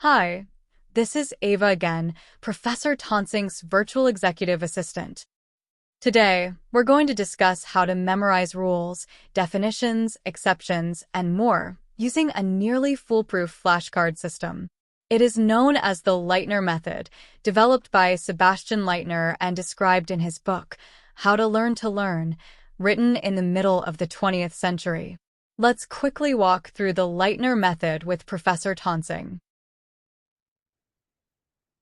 Hi, this is Ava again, Professor Tonsing's virtual executive assistant. Today, we're going to discuss how to memorize rules, definitions, exceptions, and more using a nearly foolproof flashcard system. It is known as the Leitner method, developed by Sebastian Leitner and described in his book, How to Learn, written in the middle of the 20th century. Let's quickly walk through the Leitner method with Professor Tonsing.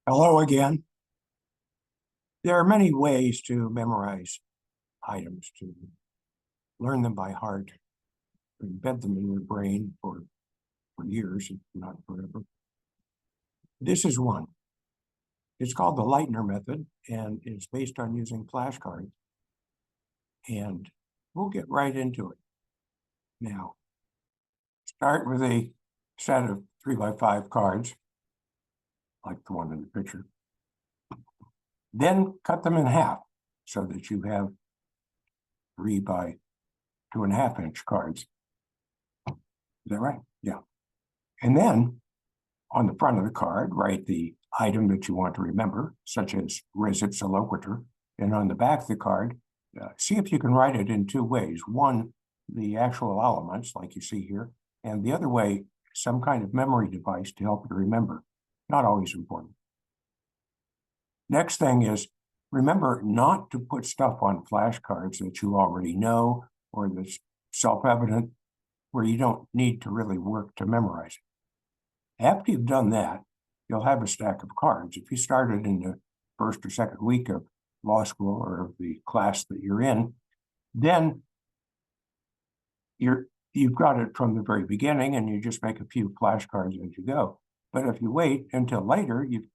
Hello again. There are many ways to memorize items, to learn them by heart, to embed them in your brain for years, if not forever. This is one. It's called the Leitner method, and it's based on using flashcards. And we'll get right into it. Now, start with a set of 3x5 cards, like the one in the picture. Then cut them in half so that you have 3 by 2.5 inch cards. Is that right? Yeah. And then on the front of the card, write the item that you want to remember, such as res ipsa loquitur. And on the back of the card, see if you can write it in two ways. One, the actual elements, like you see here, and the other way, some kind of memory device to help you remember. Not always important. Next thing is, remember not to put stuff on flashcards that you already know or that's self-evident, where you don't need to really work to memorize it. After you've done that, you'll have a stack of cards. If you started in the first or second week of law school or of the class that you're in, then you've got it from the very beginning and you just make a few flashcards as you go. But if you wait until later, you've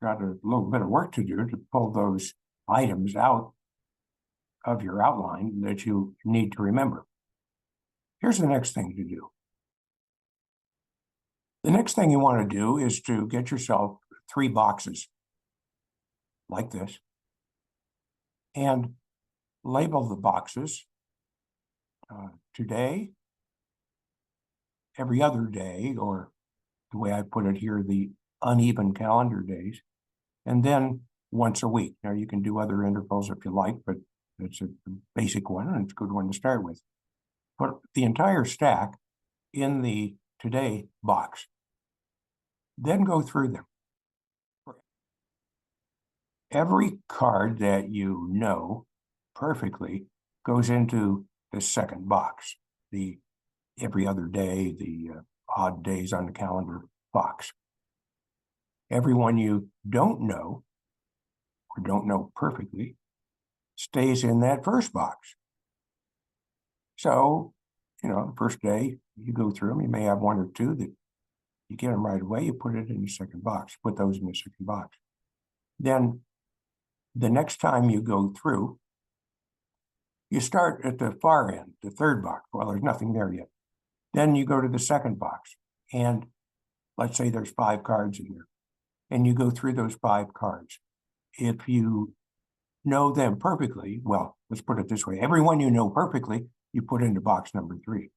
got a little bit of work to do to pull those items out of your outline that you need to remember. Here's the next thing to do. The next thing you want to do is to get yourself 3 boxes like this and label the boxes today, every other day, or the way I put it here, the uneven calendar days, and then once a week. Now you can do other intervals if you like, but it's a basic one and it's a good one to start with. Put the entire stack in the today box. Then go through them. Every card that you know perfectly goes into the second box, the every other day, the odd days on the calendar box. Everyone you don't know or don't know perfectly stays in that first box. So, the first day you go through them, you may have 1 or 2 that you get them right away, you put it in the second box, put those in the second box. Then the next time you go through, you start at the far end, the third box. Well, there's nothing there yet. Then you go to the second box, and let's say there's 5 cards in there, and you go through those 5 cards. If you know them perfectly, well, let's put it this way. Everyone you know perfectly, you put into box number 3.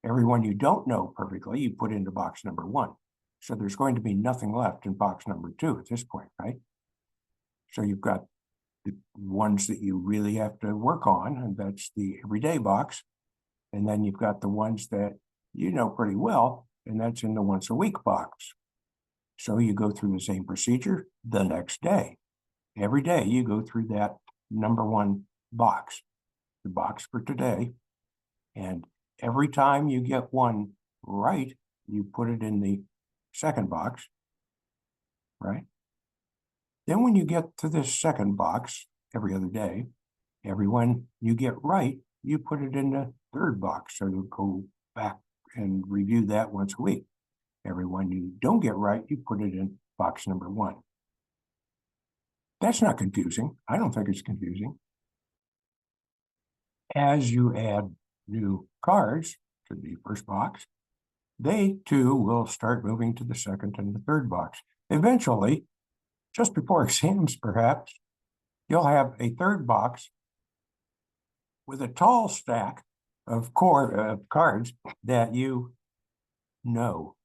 Everyone you don't know perfectly, you put into box number 1. So there's going to be nothing left in box number 2 at this point, right? So you've got the ones that you really have to work on, and that's the everyday box. And then you've got the ones that you know pretty well, and that's in the once a week box. So you go through the same procedure the next day. Every day you go through that number 1 box, the box for today. And every time you get one right, you put it in the second box, right? Then when you get to this second box every other day, every one you get right, you put it in the third box. So you'll go back and review that once a week. Every one you don't get right, you put it in box number 1. That's not confusing. I don't think it's confusing. As you add new cards to the first box, they too will start moving to the second and the third box. Eventually, just before exams perhaps, you'll have a third box with a tall stack of cards that you know.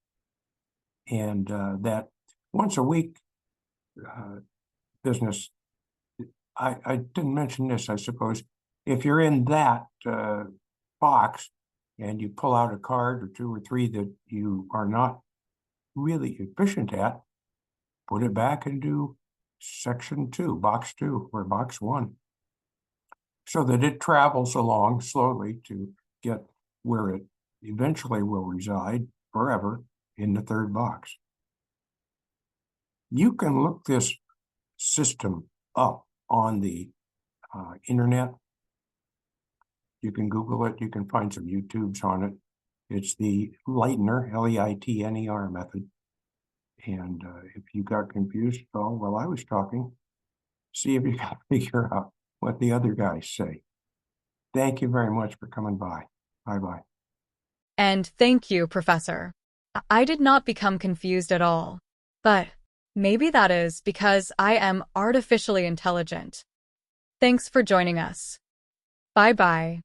And that once a week business, I didn't mention this, I suppose. If you're in that box and you pull out a card or two or three that you are not really efficient at, put it back into section 2, box 2, or box 1, so that it travels along slowly to get where it eventually will reside forever in the 3rd box. You can look this system up on the internet. You can Google it. You can find some YouTubes on it. It's the Leitner, Leitner method. And if you got confused at all while I was talking, see if you can figure out what the other guys say. Thank you very much for coming by. Bye-bye. And thank you, Professor. I did not become confused at all. But maybe that is because I am artificially intelligent. Thanks for joining us. Bye-bye.